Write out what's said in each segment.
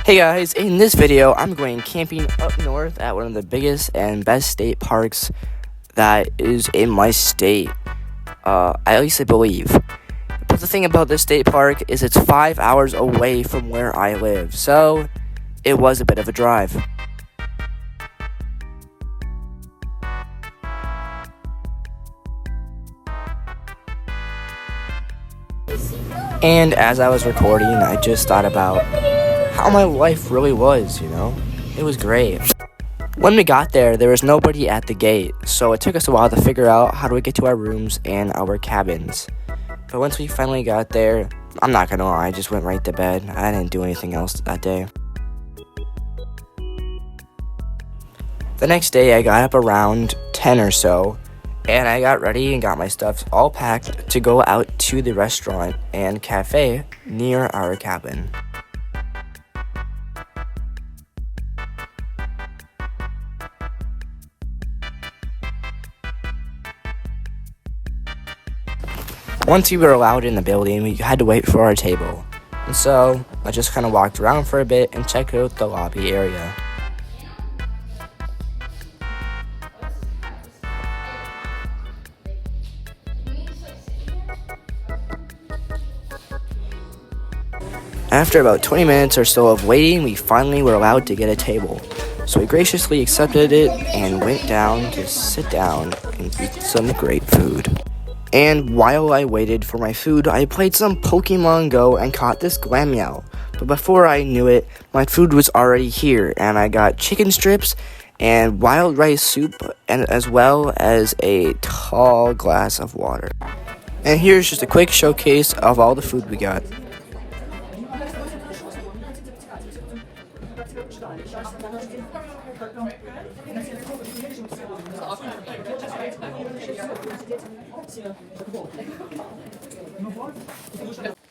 Hey guys, in this video, I'm going camping up north at one of the biggest and best state parks that is in my state. At least I believe. But the thing about this state park is it's 5 hours away from where I live, so it was a bit of a drive. And as I was recording, I just thought about how my life really was, It was great. When we got there was nobody at the gate, so it took us a while to figure out how do we get to our rooms and our cabins. But once we finally got there, I'm not gonna lie, I just went right to bed. I didn't do anything else that day. The next day, I got up around 10 or so, and I got ready and got my stuff all packed to go out to the restaurant and cafe near our cabin. Once we were allowed in the building, we had to wait for our table. And so, I just kind of walked around for a bit and checked out the lobby area. After about 20 minutes or so of waiting, we finally were allowed to get a table. So we graciously accepted it and went down to sit down and eat some great food. And while I waited for my food, I played some Pokemon Go and caught this Glameow. But before I knew it, my food was already here, and I got chicken strips and wild rice soup, and as well as a tall glass of water. And here's just a quick showcase of all the food we got.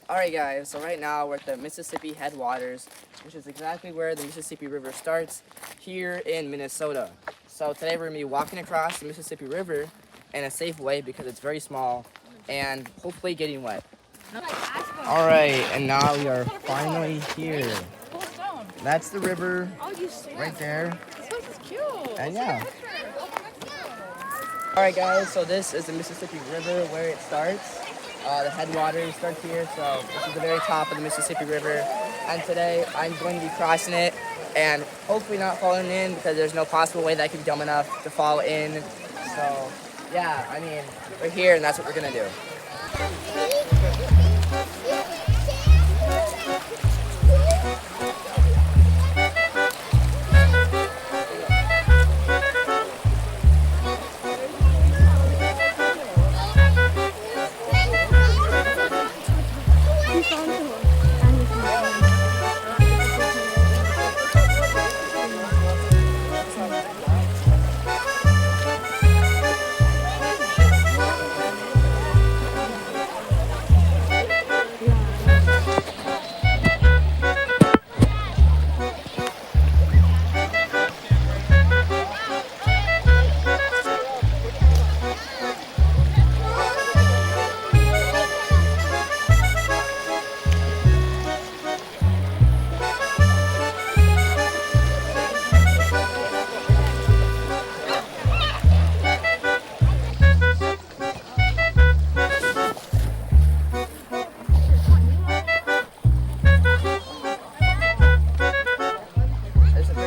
Alright guys, so right now we're at the Mississippi headwaters, which is exactly where the Mississippi River starts here in Minnesota. So today we're going to be walking across the Mississippi River in a safe way because it's very small and hopefully getting wet. Alright, and now we are finally here. That's the river right there. This place is cute. And yeah. Alright guys, so this is the Mississippi River where it starts. The headwaters start here, so this is the very top of the Mississippi River. And today I'm going to be crossing it and hopefully not falling in because there's no possible way that I could be dumb enough to fall in. So yeah, I mean, we're here and that's what we're gonna do.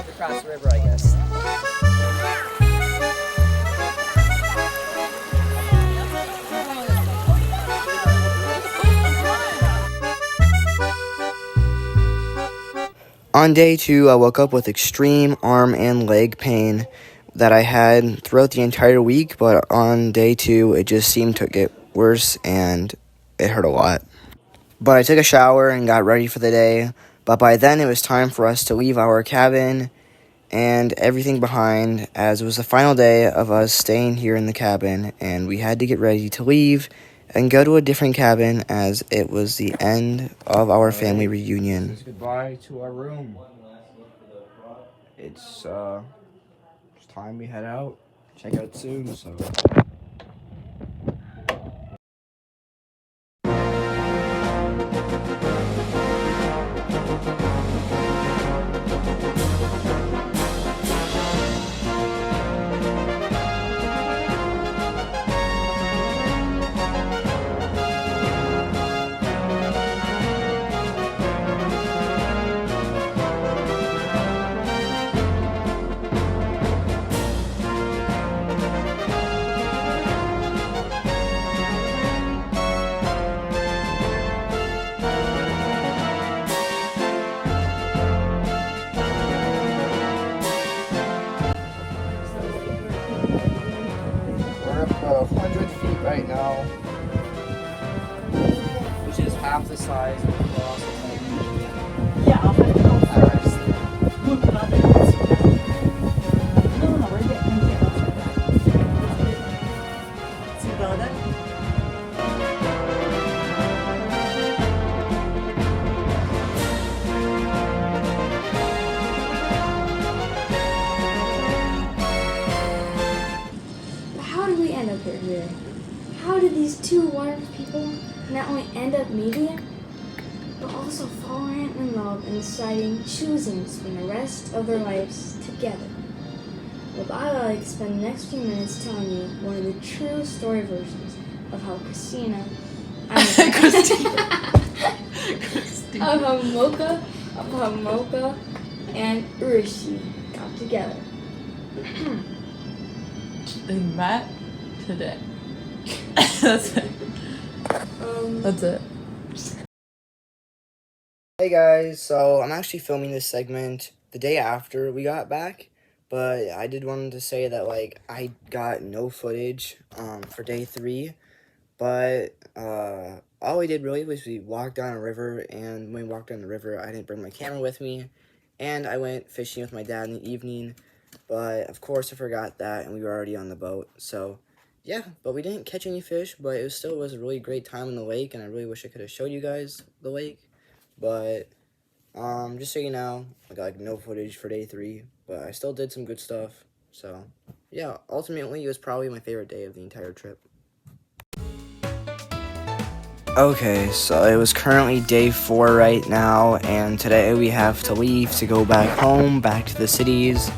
Across the river, I guess. On day 2, I woke up with extreme arm and leg pain that I had throughout the entire week, but on day 2, it just seemed to get worse and it hurt a lot. But I took a shower and got ready for the day, but by then it was time for us to leave our cabin and everything behind, as it was the final day of us staying here in the cabin, and we had to get ready to leave and go to a different cabin as it was the end of our family reunion. This is goodbye to our room. It's time we head out. Check out soon, so... size of the cross. Yeah, I'll have to go first. Look it up and see that. No, we're getting here. See that? How did we end up here today? How did these two wonderful people not only end up meeting, but also falling in love and deciding, choosing to spend the rest of their lives together? Well, I'd like to spend the next few minutes telling you one of the true story versions of how Christina, of how Mocha and Urishi got together. They met today. That's it. That's it. Hey guys, so I'm actually filming this segment the day after we got back, but I did want to say that like I got no footage for day 3, but all we did really was we walked down a river, and when we walked down the river I didn't bring my camera with me, and I went fishing with my dad in the evening, but of course I forgot that and we were already on the boat. So yeah, but we didn't catch any fish, but it still was a really great time in the lake, and I really wish I could have showed you guys the lake. But just so you know, I got like no footage for day 3, but I still did some good stuff. So yeah, ultimately it was probably my favorite day of the entire trip. Okay, so it was currently day 4 right now, and today we have to leave to go back home, back to the cities.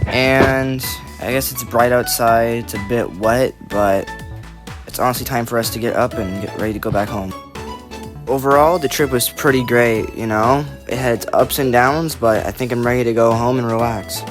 And I guess it's bright outside, it's a bit wet, but it's honestly time for us to get up and get ready to go back home. Overall, the trip was pretty great, you know? It had its ups and downs, but I think I'm ready to go home and relax.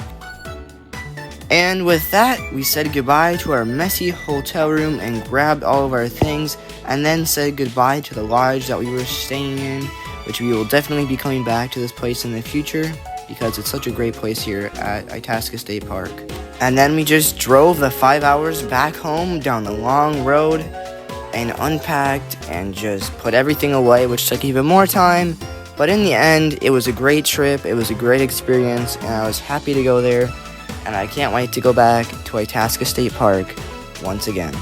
And with that, we said goodbye to our messy hotel room and grabbed all of our things, and then said goodbye to the lodge that we were staying in, which we will definitely be coming back to this place in the future because it's such a great place here at Itasca State Park. And then we just drove the 5 hours back home down the long road and unpacked and just put everything away, which took even more time. But in the end, it was a great trip, it was a great experience, and I was happy to go there, and I can't wait to go back to Itasca State Park once again.